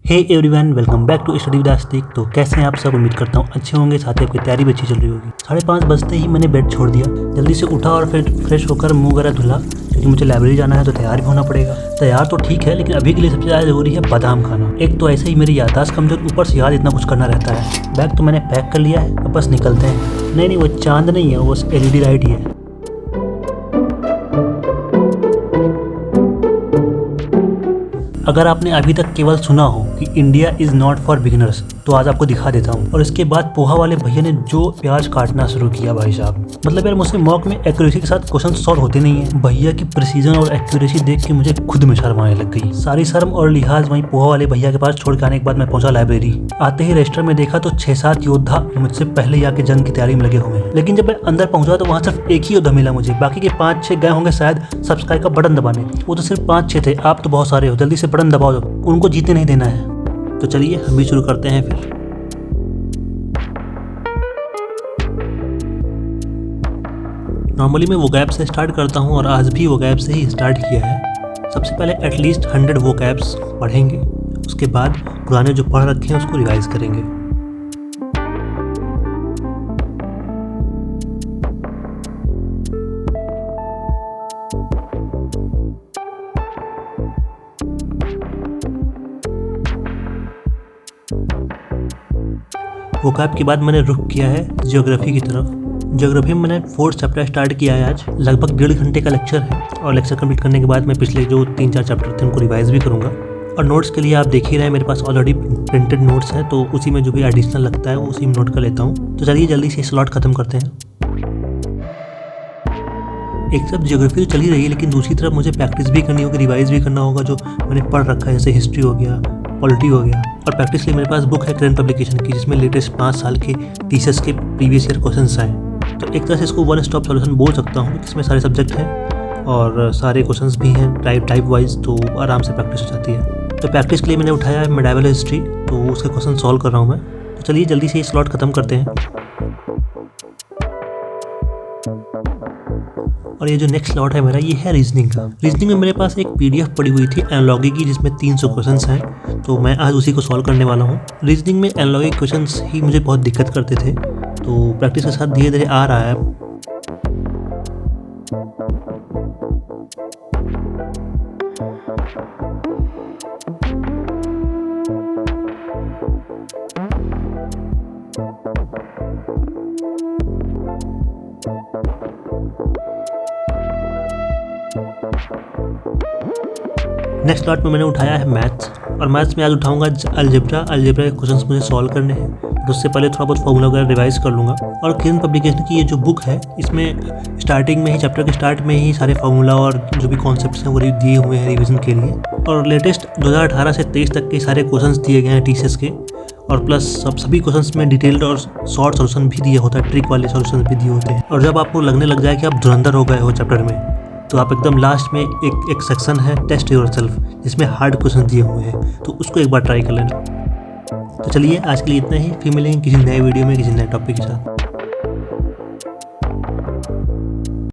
Hey everyone, welcome back to study with Aastik. तो कैसे हैं आप सब? उम्मीद करता हूँ अच्छे होंगे, साथ ही आपकी तैयारी भी अच्छी चल रही होगी। 5:30 बजते ही मैंने बेड छोड़ दिया, जल्दी से उठा और फिर फ्रेश होकर मुंह वगैरह धुला, क्योंकि मुझे लाइब्रेरी जाना है तो तैयार भी होना पड़ेगा। तैयार तो ठीक है, लेकिन अभी के लिए सबसे ज़्यादा जरूरी है बादाम खाना। एक तो ऐसे ही मेरी याददाश्त कमजोर, ऊपर से याद इतना कुछ करना रहता है। बैग तो मैंने पैक कर लिया है, अब बस निकलते हैं। नहीं, वो चांद नहीं है, वो बस LED लाइट ही है। अगर आपने अभी तक केवल सुना हो कि India is not for beginners, तो आज आपको दिखा देता हूँ। और इसके बाद पोहा वाले भैया ने जो प्याज काटना शुरू किया, भाई साहब, मतलब यार मुझसे मॉक में एक्यूरेसी के साथ क्वेश्चन सॉल्व होते नहीं है। भैया की प्रिसीजन और एक्यूरेसी देख के मुझे खुद में शर्म आने लग गई। सारी शर्म और लिहाज वहीं पोहा वाले भैया के पास छोड़ के आने के बाद मैं पहुंचा लाइब्रेरी। आते ही रजिस्टर में देखा तो 6-7 योद्धा मुझसे पहले ही आके जंग की तैयारी में लगे हुए हैं। लेकिन जब मैं अंदर पहुंचा तो वहाँ सिर्फ एक ही योद्धा मिला मुझे, बाकी के 5-6 गए होंगे शायद सब्सक्राइब का बटन दबाने। वो तो सिर्फ 5-6 थे, आप तो बहुत सारे हो, जल्दी से बटन दबाओ, उनको जीते नहीं देना है। तो चलिए हम भी शुरू करते हैं फिर। नॉर्मली मैं वोकैब से स्टार्ट करता हूँ और आज भी वोकैब से ही स्टार्ट किया है। सबसे पहले एटलीस्ट 100 वोकैब्स पढ़ेंगे, उसके बाद पुराने जो पढ़ रखे हैं उसको रिवाइज करेंगे। वोकैब के बाद मैंने रुख किया है ज्योग्राफी की तरफ। ज्योग्राफी में मैंने 4th चैप्टर स्टार्ट किया है आज। लगभग 1.5 घंटे का लेक्चर है और लेक्चर कंप्लीट करने के बाद मैं पिछले जो 3-4 चैप्टर थे उनको रिवाइज भी करूँगा। और नोट्स के लिए आप देख ही रहे हैं, मेरे पास ऑलरेडी प्रिंटेड नोट्स हैं, तो उसी में जो भी एडिशनल लगता है वो उसी में नोट कर लेता हूँ। तो चलिए जल्दी से स्लॉट खत्म करते हैं। एक तरफ ज्योग्राफी तो चल ही रही है, लेकिन दूसरी तरफ मुझे प्रैक्टिस भी करनी होगी, रिवाइज भी करना होगा जो मैंने पढ़ रखा है, जैसे हिस्ट्री हो गया, पॉलिटी हो गया। और प्रैक्टिस के लिए मेरे पास बुक है करंट पब्लिकेशन की, जिसमें लेटेस्ट 5 साल के टीचर्स के प्रीवियस ईयर क्वेश्चंस आए। तो एक तरह से इसको वन स्टॉप सॉल्यूशन बोल सकता हूँ, इसमें सारे सब्जेक्ट हैं और सारे क्वेश्चंस भी हैं टाइप वाइज, तो आराम से प्रैक्टिस हो जाती है। तो प्रैक्टिस के लिए मैंने उठाया है मेडावल हिस्ट्री, तो उसके क्वेश्चन सॉल्व कर रहा हूँ मैं। तो चलिए जल्दी से ये स्लॉट खत्म करते हैं। और ये जो नेक्स्ट स्लॉट है मेरा, ये है रीजनिंग का। रीजनिंग में मेरे पास एक PDF पड़ी हुई थी एनालॉजी की, जिसमें 300 क्वेश्चंस हैं, तो मैं आज उसी को सॉल्व करने वाला हूँ। रीजनिंग में एनालॉजी क्वेश्चंस ही मुझे बहुत दिक्कत करते थे, तो प्रैक्टिस के साथ धीरे धीरे आ रहा है। नेक्स्ट स्लॉट में मैंने उठाया है मैथ्स, और मैथ्स में आज उठाऊंगा अलजेब्रा के क्वेश्चंस मुझे सॉल्व करने हैं, तो उससे पहले थोड़ा बहुत फॉर्मूला वगैरह रिवाइज कर लूँगा। और किरण पब्लिकेशन की ये जो बुक है, इसमें स्टार्टिंग में ही, चैप्टर के स्टार्ट में ही सारे फार्मूला और जो भी कॉन्सेप्ट्स हैं वो दिए हुए हैं रिवीजन के लिए। और लेटेस्ट 2018 से 23 तक के सारे क्वेश्चंस दिए गए हैं टीसीएस के, और प्लस सभी क्वेश्चंस में डिटेल्ड और शॉर्ट सॉल्यूशन भी दिया होता है, ट्रिक वाले सॉल्यूशन भी दिए होते हैं। और जब आपको लगने लग जाए कि आप धुरंधर हो गए हो चैप्टर में, तो आप एकदम लास्ट में एक सेक्शन है टेस्ट योरसेल्फ, जिसमें हार्ड क्वेश्चन दिए हुए हैं, तो उसको एक बार ट्राई कर लेना। तो चलिए आज के लिए इतना ही, फिर मिलेंगे किसी नए वीडियो में किसी नए टॉपिक के साथ।